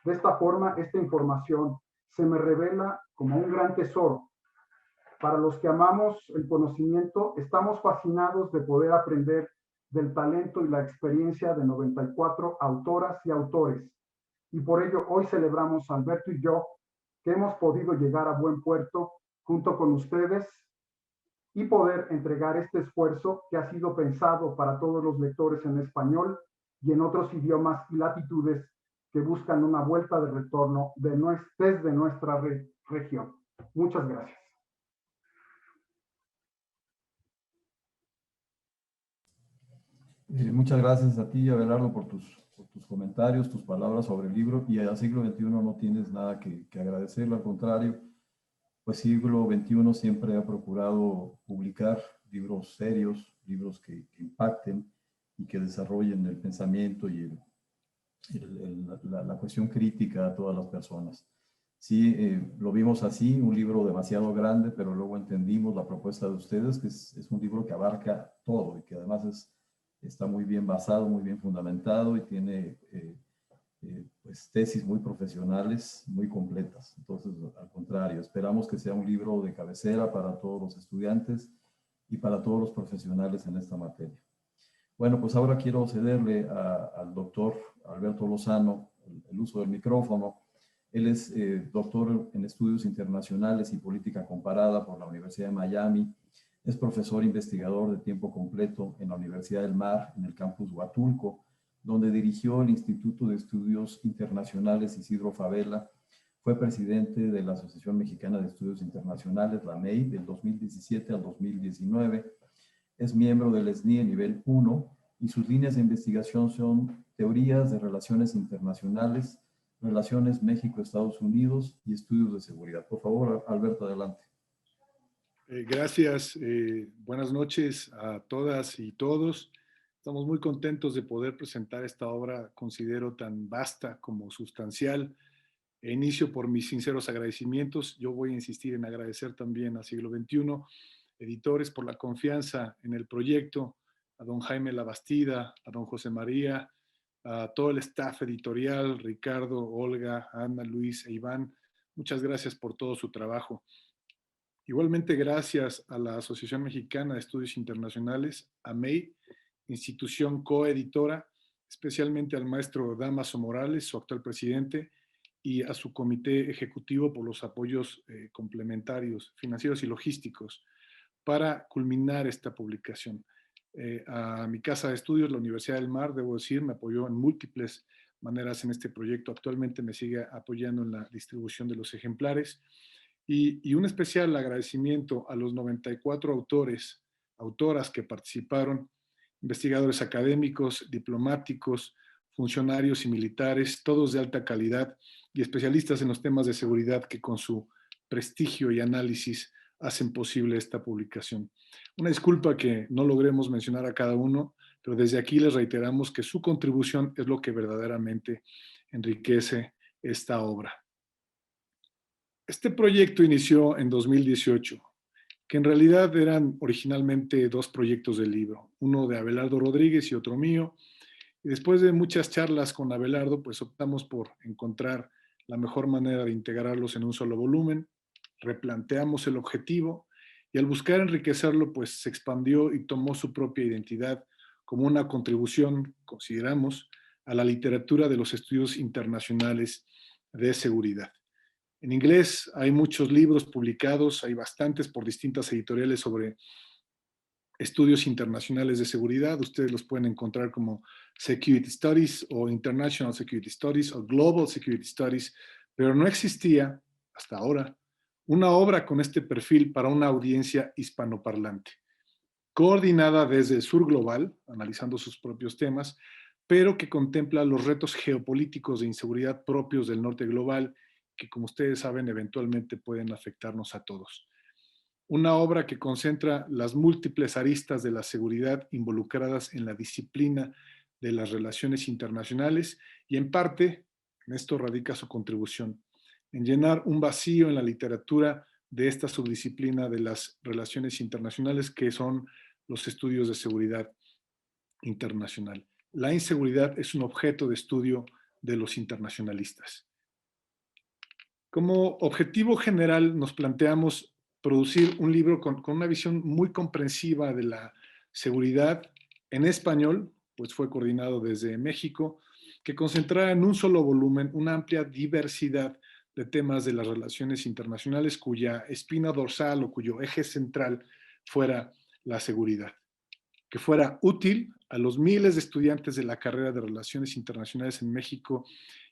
De esta forma, esta información se me revela como un gran tesoro. Para los que amamos el conocimiento, estamos fascinados de poder aprender del talento y la experiencia de 94 autoras y autores. Y por ello hoy celebramos, Alberto y yo, que hemos podido llegar a buen puerto junto con ustedes y poder entregar este esfuerzo que ha sido pensado para todos los lectores en español y en otros idiomas y latitudes que buscan una vuelta de retorno desde nuestra región. Muchas gracias. Muchas gracias a ti, Abelardo, por tus por tus comentarios, tus palabras sobre el libro, y a Siglo XXI no tienes nada que agradecerle, al contrario, pues Siglo XXI siempre ha procurado publicar libros serios, libros que impacten y que desarrollen el pensamiento y la cuestión crítica a todas las personas. Sí, lo vimos así, un libro demasiado grande, pero luego entendimos la propuesta de ustedes, que es un libro que abarca todo y que además está muy bien basado, muy bien fundamentado y tiene pues, tesis muy profesionales, muy completas. Entonces, al contrario, esperamos que sea un libro de cabecera para todos los estudiantes y para todos los profesionales en esta materia. Bueno, pues ahora quiero cederle al doctor Alberto Lozano el uso del micrófono. Él es doctor en estudios internacionales y política comparada por la Universidad de Miami. Es profesor investigador de tiempo completo en la Universidad del Mar, en el campus Huatulco, donde dirigió el Instituto de Estudios Internacionales Isidro Fabela. Fue presidente de la Asociación Mexicana de Estudios Internacionales, la MEI, del 2017 al 2019. Es miembro del SNI nivel 1 y sus líneas de investigación son teorías de relaciones internacionales, relaciones México-Estados Unidos y estudios de seguridad. Por favor, Alberto, adelante. Gracias. Buenas noches a todas y todos. Estamos muy contentos de poder presentar esta obra, considero tan vasta como sustancial. Inicio por mis sinceros agradecimientos. Yo voy a insistir en agradecer también a Siglo XXI, editores, por la confianza en el proyecto, a don Jaime Labastida, a don José María, a todo el staff editorial, Ricardo, Olga, Ana, Luis e Iván. Muchas gracias por todo su trabajo. Igualmente gracias a la Asociación Mexicana de Estudios Internacionales, AMEI, institución coeditora, especialmente al maestro Damaso Morales, su actual presidente, y a su comité ejecutivo por los apoyos complementarios, financieros y logísticos para culminar esta publicación. A mi casa de estudios, la Universidad del Mar, debo decir, me apoyó en múltiples maneras en este proyecto. Actualmente me sigue apoyando en la distribución de los ejemplares. Y un especial agradecimiento a los 94 autoras que participaron, investigadores académicos, diplomáticos, funcionarios y militares, todos de alta calidad y especialistas en los temas de seguridad que con su prestigio y análisis hacen posible esta publicación. Una disculpa que no logremos mencionar a cada uno, pero desde aquí les reiteramos que su contribución es lo que verdaderamente enriquece esta obra. Este proyecto inició en 2018, que en realidad eran originalmente dos proyectos del libro, uno de Abelardo Rodríguez y otro mío. Y después de muchas charlas con Abelardo, pues optamos por encontrar la mejor manera de integrarlos en un solo volumen, replanteamos el objetivo y al buscar enriquecerlo, pues se expandió y tomó su propia identidad como una contribución, consideramos, a la literatura de los estudios internacionales de seguridad. En inglés hay muchos libros publicados, hay bastantes por distintas editoriales sobre estudios internacionales de seguridad. Ustedes los pueden encontrar como Security Studies o International Security Studies o Global Security Studies, pero no existía hasta ahora una obra con este perfil para una audiencia hispanoparlante, coordinada desde el sur global, analizando sus propios temas, pero que contempla los retos geopolíticos de inseguridad propios del norte global, que como ustedes saben eventualmente pueden afectarnos a todos. Una obra que concentra las múltiples aristas de la seguridad involucradas en la disciplina de las relaciones internacionales y en parte, en esto radica su contribución, en llenar un vacío en la literatura de esta subdisciplina de las relaciones internacionales que son los estudios de seguridad internacional. La inseguridad es un objeto de estudio de los internacionalistas. Como objetivo general nos planteamos producir un libro con una visión muy comprensiva de la seguridad en español, pues fue coordinado desde México, que concentrara en un solo volumen una amplia diversidad de temas de las relaciones internacionales cuya espina dorsal o cuyo eje central fuera la seguridad, que fuera útil a los miles de estudiantes de la carrera de Relaciones Internacionales en México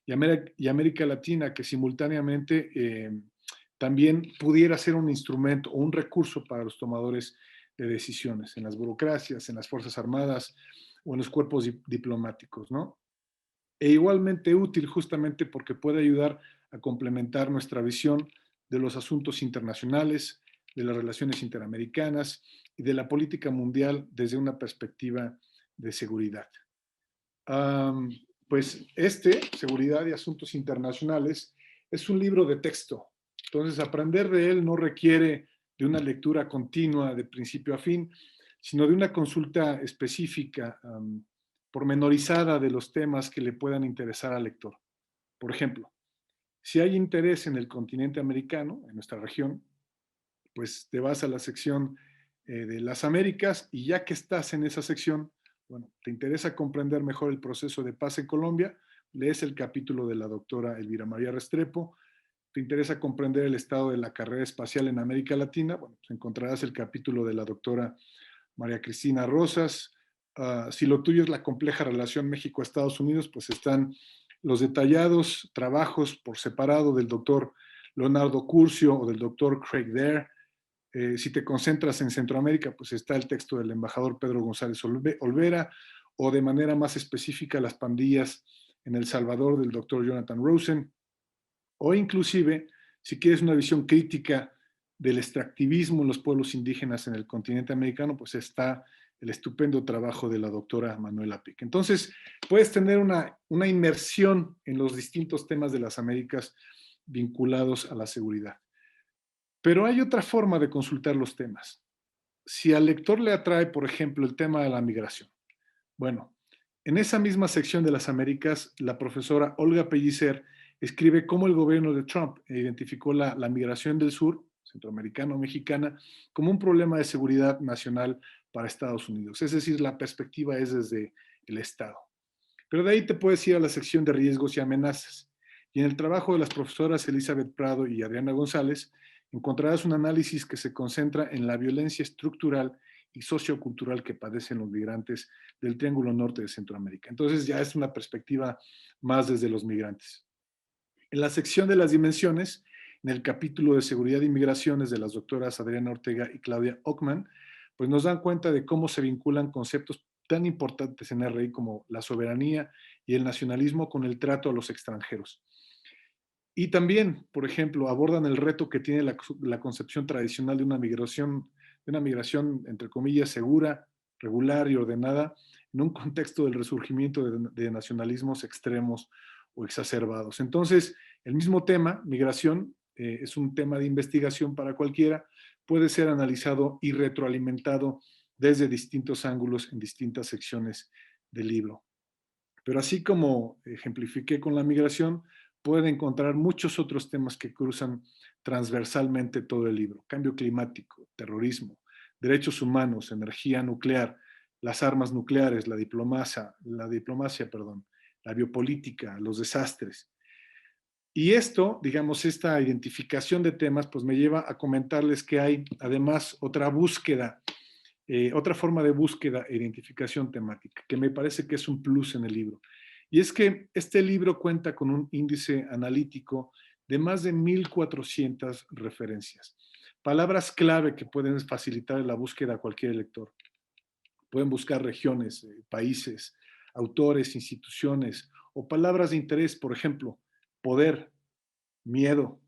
y América Latina, que simultáneamente también pudiera ser un instrumento o un recurso para los tomadores de decisiones en las burocracias, en las Fuerzas Armadas o en los cuerpos diplomáticos, ¿no? e igualmente útil justamente porque puede ayudar a complementar nuestra visión de los asuntos internacionales, de las relaciones interamericanas y de la política mundial desde una perspectiva de seguridad. Pues Seguridad y Asuntos Internacionales, es un libro de texto. Entonces, aprender de él no requiere de una lectura continua de principio a fin, sino de una consulta específica, pormenorizada de los temas que le puedan interesar al lector. Por ejemplo, si hay interés en el continente americano, en nuestra región, pues te vas a la sección de las Américas y ya que estás en esa sección, bueno, te interesa comprender mejor el proceso de paz en Colombia, lees el capítulo de la doctora Elvira María Restrepo. Te interesa comprender el estado de la carrera espacial en América Latina, bueno, pues encontrarás el capítulo de la doctora María Cristina Rosas. Si lo tuyo es la compleja relación México-Estados Unidos, pues están los detallados trabajos por separado del doctor Leonardo Curcio o del doctor Craig Dare. Si te concentras en Centroamérica, pues está el texto del embajador Pedro González Olvera, o de manera más específica las pandillas en El Salvador del doctor Jonathan Rosen, o inclusive, si quieres una visión crítica del extractivismo en los pueblos indígenas en el continente americano, pues está el estupendo trabajo de la doctora Manuela Pic. Entonces, puedes tener una inmersión en los distintos temas de las Américas vinculados a la seguridad. Pero hay otra forma de consultar los temas. Si al lector le atrae, por ejemplo, el tema de la migración. Bueno, en esa misma sección de las Américas, la profesora Olga Pellicer escribe cómo el gobierno de Trump identificó la migración del sur, centroamericano-mexicana, como un problema de seguridad nacional para Estados Unidos. Es decir, la perspectiva es desde el Estado. Pero de ahí te puedes ir a la sección de riesgos y amenazas. Y en el trabajo de las profesoras Elizabeth Prado y Adriana González, encontrarás un análisis que se concentra en la violencia estructural y sociocultural que padecen los migrantes del Triángulo Norte de Centroamérica. Entonces ya es una perspectiva más desde los migrantes. En la sección de las dimensiones, en el capítulo de seguridad y migraciones de las doctoras Adriana Ortega y Claudia Ockman, pues nos dan cuenta de cómo se vinculan conceptos tan importantes en RI como la soberanía y el nacionalismo con el trato a los extranjeros. Y también, por ejemplo, abordan el reto que tiene la concepción tradicional de una migración, entre comillas, segura, regular y ordenada, en un contexto del resurgimiento de nacionalismos extremos o exacerbados. Entonces, el mismo tema, migración, es un tema de investigación para cualquiera, puede ser analizado y retroalimentado desde distintos ángulos en distintas secciones del libro. Pero así como ejemplifiqué con la migración, pueden encontrar muchos otros temas que cruzan transversalmente todo el libro. Cambio climático, terrorismo, derechos humanos, energía nuclear, las armas nucleares, la diplomacia, la biopolítica, los desastres. Y esto, digamos, esta identificación de temas, pues me lleva a comentarles que hay además otra búsqueda, otra forma de búsqueda e identificación temática, que me parece que es un plus en el libro. Y es que este libro cuenta con un índice analítico de más de 1,400 referencias. Palabras clave que pueden facilitar la búsqueda a cualquier lector. Pueden buscar regiones, países, autores, instituciones o palabras de interés, por ejemplo, poder, miedo,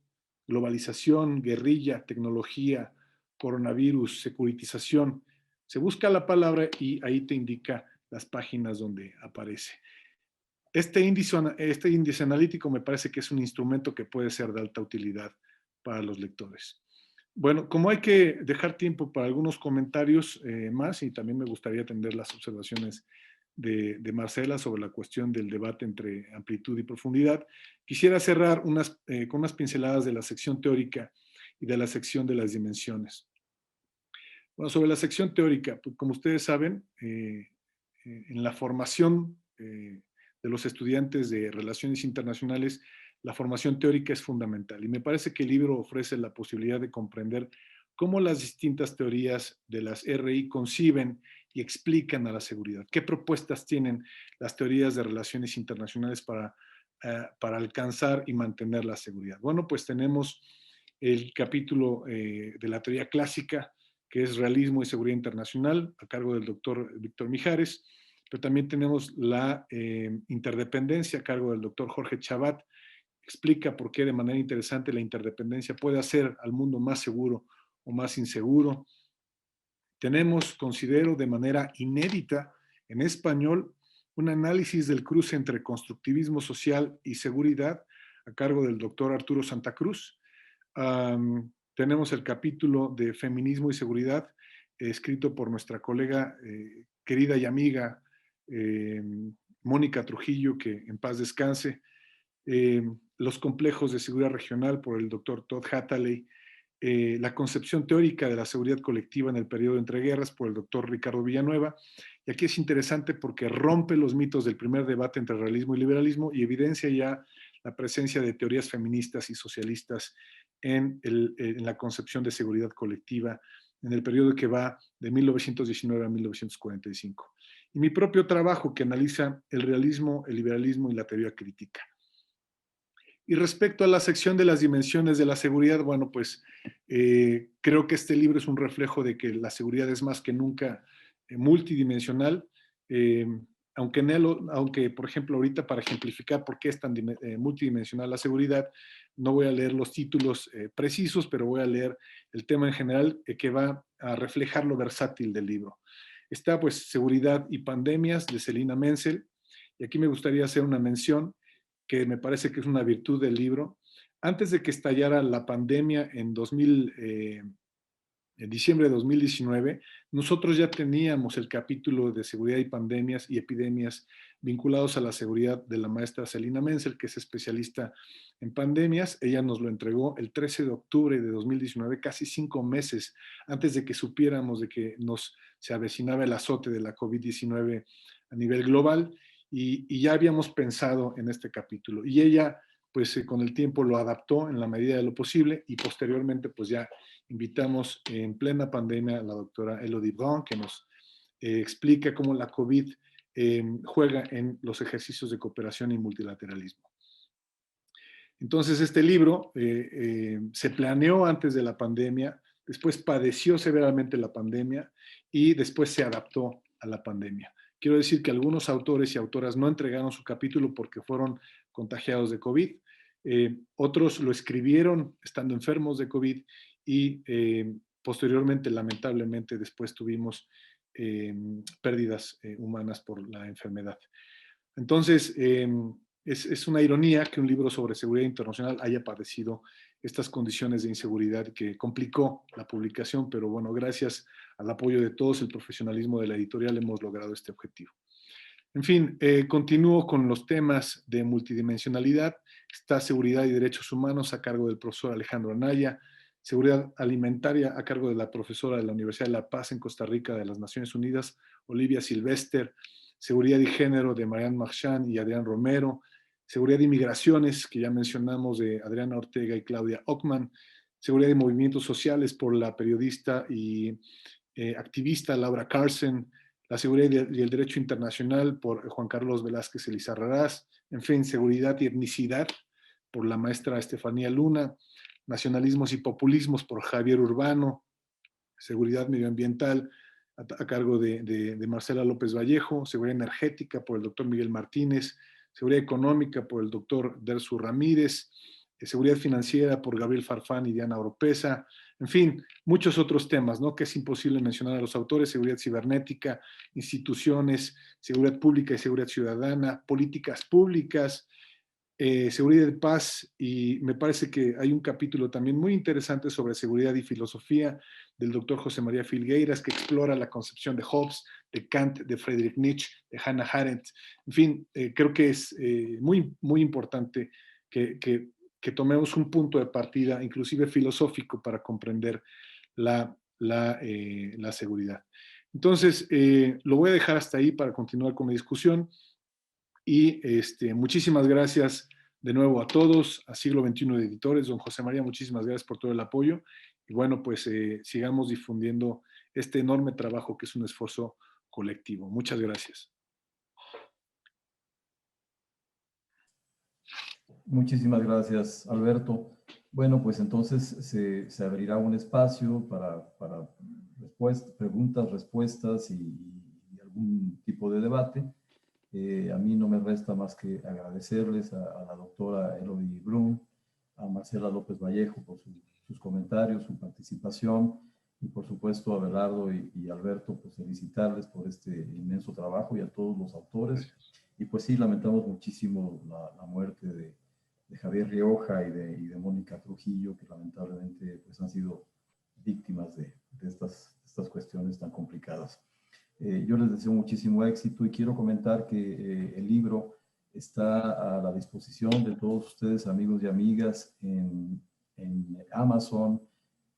globalización, guerrilla, tecnología, coronavirus, securitización. Se busca la palabra y ahí te indica las páginas donde aparece. Este índice analítico me parece que es un instrumento que puede ser de alta utilidad para los lectores. Bueno, como hay que dejar tiempo para algunos comentarios más, y también me gustaría atender las observaciones de Marcela sobre la cuestión del debate entre amplitud y profundidad, quisiera cerrar con unas pinceladas de la sección teórica y de la sección de las dimensiones. Bueno, sobre la sección teórica, pues, como ustedes saben, en la formación de los estudiantes de Relaciones Internacionales, la formación teórica es fundamental. Y me parece que el libro ofrece la posibilidad de comprender cómo las distintas teorías de las RI conciben y explican a la seguridad. ¿Qué propuestas tienen las teorías de relaciones internacionales para alcanzar y mantener la seguridad? Bueno, pues tenemos el capítulo de la teoría clásica, que es Realismo y Seguridad Internacional, a cargo del doctor Víctor Mijares. pero también tenemos la interdependencia a cargo del doctor Jorge Chabat. Explica por qué de manera interesante la interdependencia puede hacer al mundo más seguro o más inseguro. Tenemos, considero de manera inédita en español, un análisis del cruce entre constructivismo social y seguridad a cargo del doctor Arturo Santa Cruz. Tenemos el capítulo de feminismo y seguridad escrito por nuestra colega querida y amiga Mónica Trujillo, que en paz descanse. Los complejos de seguridad regional por el doctor Todd Hataley. La concepción teórica de la seguridad colectiva en el periodo entre guerras por el doctor Ricardo Villanueva. Y aquí es interesante porque rompe los mitos del primer debate entre realismo y liberalismo y evidencia ya la presencia de teorías feministas y socialistas en la concepción de seguridad colectiva en el periodo que va de 1919 a 1945. Y mi propio trabajo que analiza el realismo, el liberalismo y la teoría crítica. Y respecto a la sección de las dimensiones de la seguridad, bueno, pues creo que este libro es un reflejo de que la seguridad es más que nunca multidimensional, aunque, por ejemplo, ahorita para ejemplificar por qué es tan multidimensional la seguridad, no voy a leer los títulos precisos, pero voy a leer el tema en general que va a reflejar lo versátil del libro. Está, pues, Seguridad y Pandemias, de Celina Menzel, y aquí me gustaría hacer una mención que me parece que es una virtud del libro. Antes de que estallara la pandemia en diciembre de 2019, nosotros ya teníamos el capítulo de seguridad y pandemias y epidemias vinculados a la seguridad de la maestra Celina Menzel, que es especialista en pandemias. Ella nos lo entregó el 13 de octubre de 2019, casi 5 meses antes de que supiéramos de que se avecinaba el azote de la COVID-19 a nivel global. Y ya habíamos pensado en este capítulo. Y ella, pues con el tiempo lo adaptó en la medida de lo posible y posteriormente, pues ya invitamos en plena pandemia a la doctora Elodie Brown, que nos explica cómo la COVID juega en los ejercicios de cooperación y multilateralismo. Entonces, este libro se planeó antes de la pandemia, después padeció severamente la pandemia y después se adaptó a la pandemia. Quiero decir que algunos autores y autoras no entregaron su capítulo porque fueron contagiados de COVID. Otros lo escribieron estando enfermos de COVID y posteriormente, lamentablemente, después tuvimos pérdidas humanas por la enfermedad. Entonces, es una ironía que un libro sobre seguridad internacional haya padecido estas condiciones de inseguridad que complicó la publicación, pero bueno, gracias al apoyo de todos, el profesionalismo de la editorial, hemos logrado este objetivo. En fin, continúo con los temas de multidimensionalidad. Está seguridad y derechos humanos a cargo del profesor Alejandro Anaya, seguridad alimentaria a cargo de la profesora de la Universidad de La Paz en Costa Rica de las Naciones Unidas, Olivia Silvester, seguridad y género de Marianne Marchand y Adrián Romero, seguridad y migraciones, que ya mencionamos, de Adriana Ortega y Claudia Ockman, seguridad y movimientos sociales por la periodista y activista Laura Carson, la seguridad y el derecho internacional por Juan Carlos Velázquez Elizarrarás, en fin, seguridad y etnicidad por la maestra Estefanía Luna, nacionalismos y populismos por Javier Urbano, seguridad medioambiental a cargo de Marcela López Vallejo, seguridad energética por el doctor Miguel Martínez, seguridad económica por el doctor Dersu Ramírez, seguridad financiera por Gabriel Farfán y Diana Oropesa, en fin, muchos otros temas, ¿no? Que es imposible mencionar a los autores: seguridad cibernética, instituciones, seguridad pública y seguridad ciudadana, políticas públicas, seguridad de paz, y me parece que hay un capítulo también muy interesante sobre seguridad y filosofía del doctor José María Filgueiras, que explora la concepción de Hobbes, de Kant, de Friedrich Nietzsche, de Hannah Arendt. En fin, creo que es muy, muy importante que tomemos un punto de partida, inclusive filosófico, para comprender la seguridad. Entonces, lo voy a dejar hasta ahí para continuar con la discusión. Y muchísimas gracias de nuevo a todos, a Siglo XXI de Editores. Don José María, muchísimas gracias por todo el apoyo. Y bueno, pues sigamos difundiendo este enorme trabajo que es un esfuerzo colectivo. Muchas gracias. Muchísimas gracias, Alberto. Bueno, pues entonces se abrirá un espacio para preguntas, respuestas y algún tipo de debate. A mí no me resta más que agradecerles a la doctora Elodie Brun, a Marcela López Vallejo por sus comentarios, su participación, y por supuesto a Abelardo y Alberto, pues felicitarles por este inmenso trabajo, y a todos los autores. Y pues sí, lamentamos muchísimo la muerte de Javier Rioja y de Mónica Trujillo, que lamentablemente pues han sido víctimas de estas cuestiones tan complicadas. Yo les deseo muchísimo éxito, y quiero comentar que el libro está a la disposición de todos ustedes, amigos y amigas, en Amazon,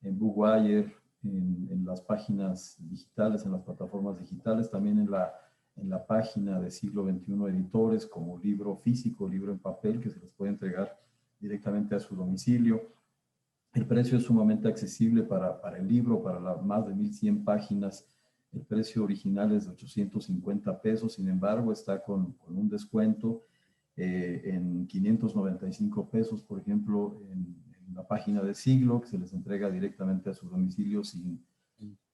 en Bookwire, en las páginas digitales, en las plataformas digitales, también en la página de Siglo XXI Editores, como libro físico, libro en papel, que se les puede entregar directamente a su domicilio. El precio es sumamente accesible para el libro, para las más de 1100 páginas. El precio original es de 850 pesos, sin embargo, está con un descuento en 595 pesos, por ejemplo, en la página de Siglo, que se les entrega directamente a su domicilio sin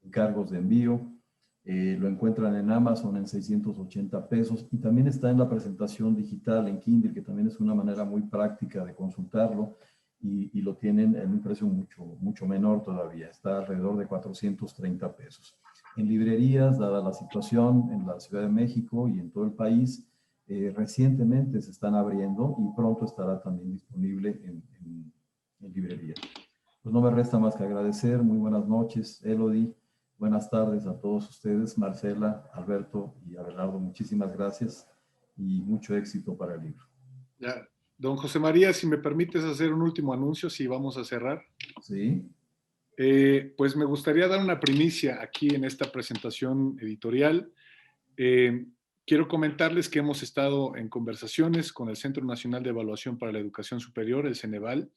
cargos de envío. Lo encuentran en Amazon en 680 pesos, y también está en la presentación digital en Kindle, que también es una manera muy práctica de consultarlo, y lo tienen en un precio mucho menor todavía, está alrededor de 430 pesos. En librerías, dada la situación en la Ciudad de México y en todo el país, recientemente se están abriendo, y pronto estará también disponible en librerías. Pues no me resta más que agradecer. Muy buenas noches, Elodie. Buenas tardes a todos ustedes, Marcela, Alberto y Abelardo. Muchísimas gracias y mucho éxito para el libro. Ya. Don José María, si me permites hacer un último anuncio, si vamos a cerrar. Sí. Pues me gustaría dar una primicia aquí en esta presentación editorial. Quiero comentarles que hemos estado en conversaciones con el Centro Nacional de Evaluación para la Educación Superior, el Ceneval,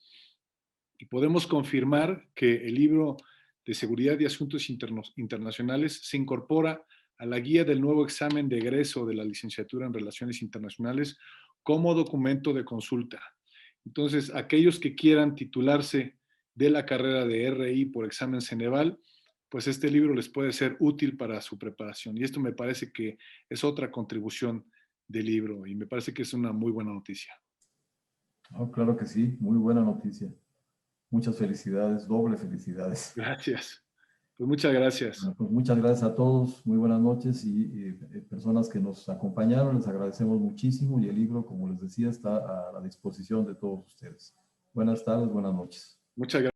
y podemos confirmar que el libro de Seguridad y Asuntos Internacionales se incorpora a la guía del nuevo examen de egreso de la licenciatura en Relaciones Internacionales como documento de consulta. Entonces, aquellos que quieran titularse de la carrera de RI por examen Ceneval, pues este libro les puede ser útil para su preparación. Y esto me parece que es otra contribución del libro, y me parece que es una muy buena noticia. Oh, claro que sí, muy buena noticia. Muchas felicidades, doble felicidades. Gracias. Pues muchas gracias. Bueno, pues muchas gracias a todos, muy buenas noches, y personas que nos acompañaron, les agradecemos muchísimo, y el libro, como les decía, está a la disposición de todos ustedes. Buenas tardes, buenas noches. Muchas gracias.